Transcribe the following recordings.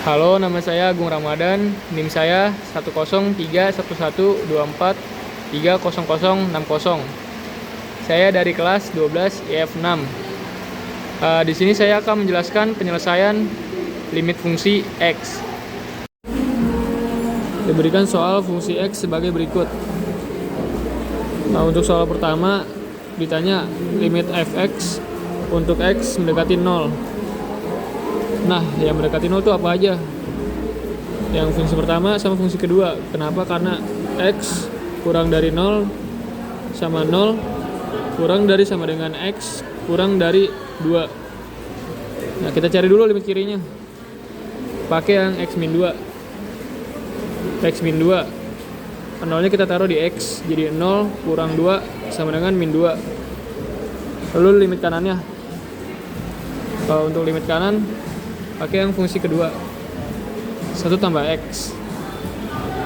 Halo, nama saya Agung Ramadan, NIM saya 1031124300060. Saya dari kelas 12 IF6. Di sini saya akan menjelaskan penyelesaian limit fungsi X. Diberikan soal fungsi X sebagai berikut. Nah, untuk soal pertama ditanya limit fx untuk X mendekati 0. Nah, yang mendekati 0 itu apa aja? Yang fungsi pertama sama fungsi kedua. Kenapa? Karena X kurang dari 0 sama 0 kurang dari sama dengan X kurang dari 2. Nah, kita cari dulu limit kirinya. Pakai yang X min 2. X min 2. 0-nya kita taruh di X. Jadi 0 kurang 2 sama dengan min 2. Lalu limit kanannya. Untuk limit kanan pakai yang fungsi kedua 1 tambah X.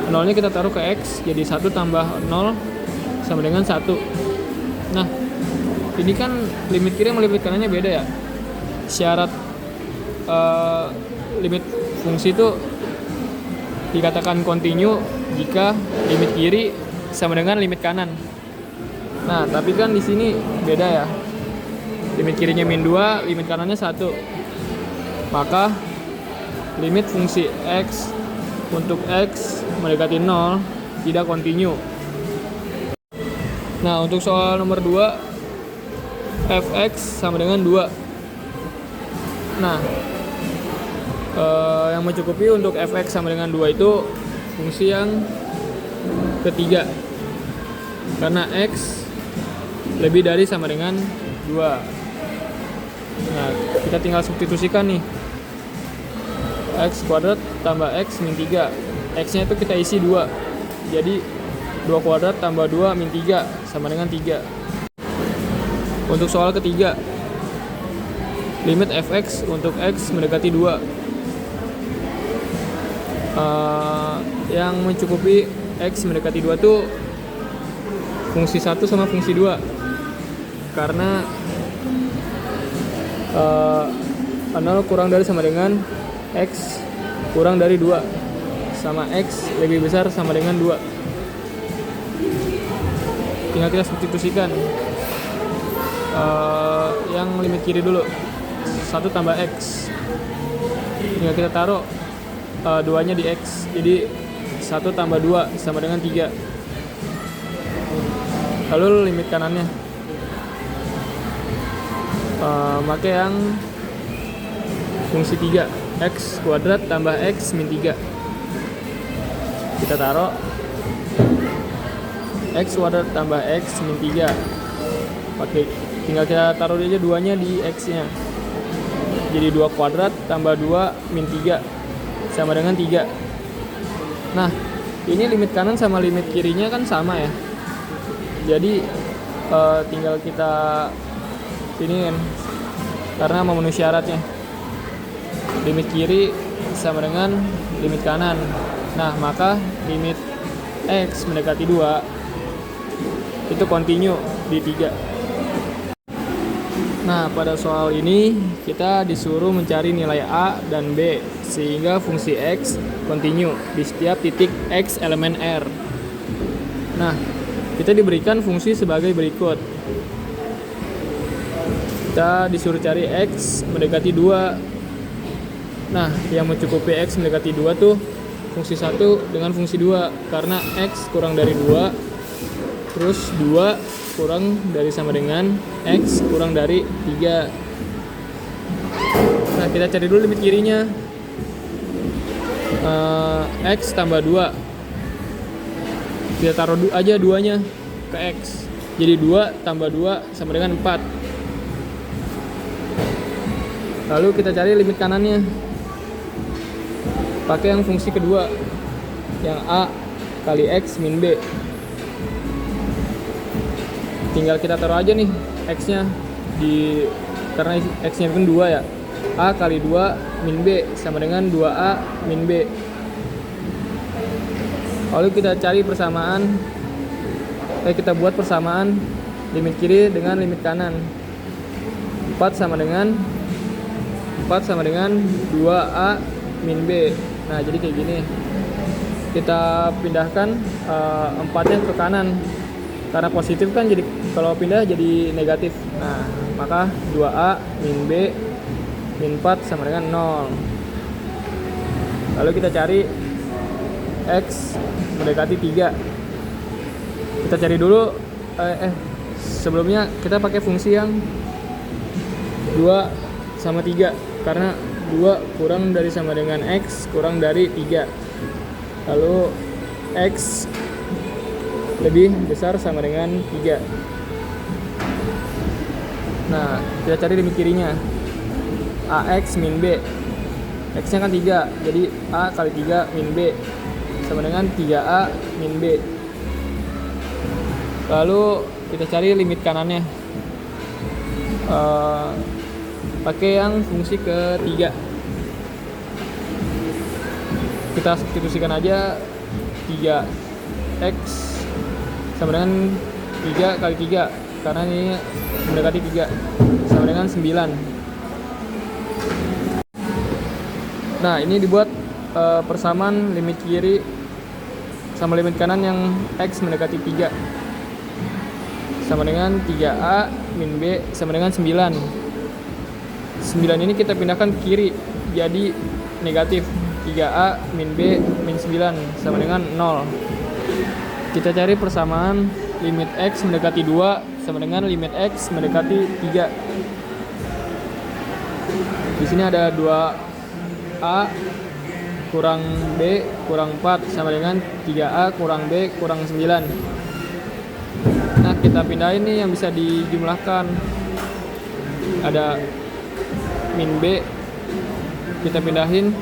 0-nya kita taruh ke X. Jadi 1 tambah 0 sama dengan 1. Nah, ini kan limit kiri sama limit kanannya beda ya. Syarat limit fungsi itu dikatakan kontinu jika limit kiri sama dengan limit kanan. Nah, tapi kan di sini beda ya. Limit kirinya min 2, limit kanannya 1. Maka limit fungsi X untuk X mendekati 0 tidak kontinu. Nah, untuk soal nomor 2, fx sama dengan 2. Nah, yang mencukupi untuk fx sama dengan 2 itu fungsi yang ketiga. Karena X lebih dari sama dengan 2. Nah, kita tinggal substitusikan nih. X kuadrat tambah X min 3. X-nya itu kita isi 2. Jadi 2 kuadrat tambah 2 min 3 sama dengan 3. Untuk soal ketiga, limit fx untuk X mendekati 2. Yang mencukupi X mendekati 2 itu fungsi 1 sama fungsi 2. Karena 0 kurang dari sama dengan X kurang dari 2 sama X lebih besar sama dengan 2. Tinggal kita substitusikan yang limit kiri dulu 1 tambah X. Tinggal kita taruh 2-nya di X. Jadi 1 tambah 2 sama dengan 3. Lalu limit kanannya pakai yang fungsi 3, X kuadrat tambah X min 3. Kita taruh X kuadrat tambah X min 3. Tinggal kita taruh aja 2-nya di X-nya. Jadi 2 kuadrat tambah 2 min 3 sama dengan 3. Nah, ini limit kanan sama limit kirinya kan sama ya. Jadi tinggal kita siniin karena memenuhi syaratnya. Limit kiri sama dengan limit kanan. Nah, maka limit X mendekati 2 itu kontinu di 3. Nah, pada soal ini kita disuruh mencari nilai A dan B sehingga fungsi X kontinu di setiap titik X elemen R. Nah, kita diberikan fungsi sebagai berikut. Kita disuruh cari X mendekati 2. Nah, yang mencukupi X mendekati 2 tuh fungsi 1 dengan fungsi 2. Karena X kurang dari 2, terus 2 kurang dari sama dengan X kurang dari 3. Nah, kita cari dulu limit kirinya. X tambah 2. Kita taruh aja 2-nya ke X. Jadi 2 tambah 2 sama dengan 4. Lalu kita cari limit kanannya. Pakai yang fungsi kedua, yang A kali X min B. Tinggal kita taruh aja nih X-nya karena X-nya kan 2 ya. A kali 2 min B sama dengan 2A min B. Lalu kita cari persamaan. Kita buat persamaan limit kiri dengan limit kanan. 4 sama dengan 2A min B. Nah, jadi kayak gini. Kita pindahkan 4-nya ke kanan. Karena positif kan, jadi kalau pindah jadi negatif. Nah, maka 2A min B min 4 sama dengan 0. Lalu kita cari X mendekati 3. Kita cari dulu sebelumnya kita pakai fungsi yang 2 sama 3, karena 2 kurang dari sama dengan X kurang dari 3. Lalu X lebih besar sama dengan 3. Nah, kita cari limit kirinya. AX min B. X nya kan 3, jadi A kali 3 min B sama dengan 3A min B. Lalu kita cari limit kanannya. Pakai yang fungsi ketiga. Kita substitusikan aja 3x sama dengan 3 kali 3, karena ini mendekati 3, sama dengan 9. Nah, ini dibuat persamaan limit kiri sama limit kanan yang x mendekati 3 sama dengan 3a min b sama dengan 9. 9 ini kita pindahkan ke kiri jadi negatif. 3a min b min 9 sama dengan 0. Kita cari persamaan limit x mendekati 2 sama dengan limit x mendekati 3. Di sini ada 2a kurang b kurang 4 sama dengan 3a kurang b kurang 9. Nah, kita pindahin nih yang bisa dijumlahkan. Ada min b, kita pindahin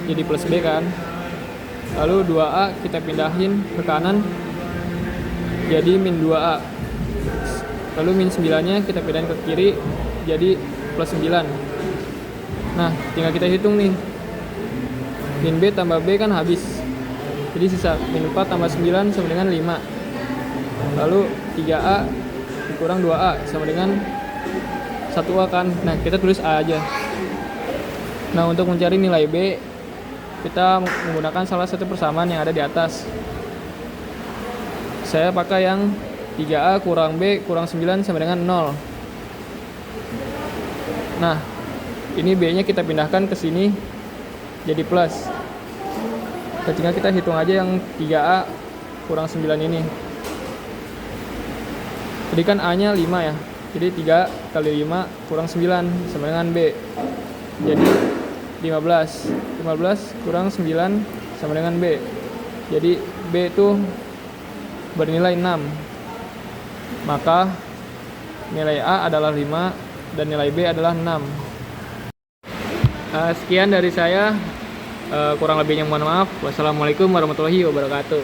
jadi plus b kan. Lalu 2a kita pindahin ke kanan jadi min 2a. Lalu min 9 nya kita pindahin ke kiri jadi plus 9. Nah, tinggal kita hitung nih. Min b tambah b kan habis, jadi sisa min 4 tambah 9 sama dengan 5. Lalu 3a dikurang 2a sama dengan 1a kan. Nah, kita tulis a aja. Nah, untuk mencari nilai b, kita menggunakan salah satu persamaan yang ada di atas. Saya pakai yang 3a kurang b kurang 9 sama dengan 0. Nah, ini b nya kita pindahkan ke sini jadi plus. Tinggal kita hitung aja yang 3a kurang 9 ini. Jadi kan a nya 5 ya, jadi 3 kali 5 kurang 9 sama dengan b. Jadi 15 kurang 9 sama dengan b. Jadi b itu bernilai 6. Maka nilai a adalah 5 dan nilai b adalah 6. Sekian dari saya. Kurang lebihnya mohon maaf. Wassalamualaikum warahmatullahi wabarakatuh.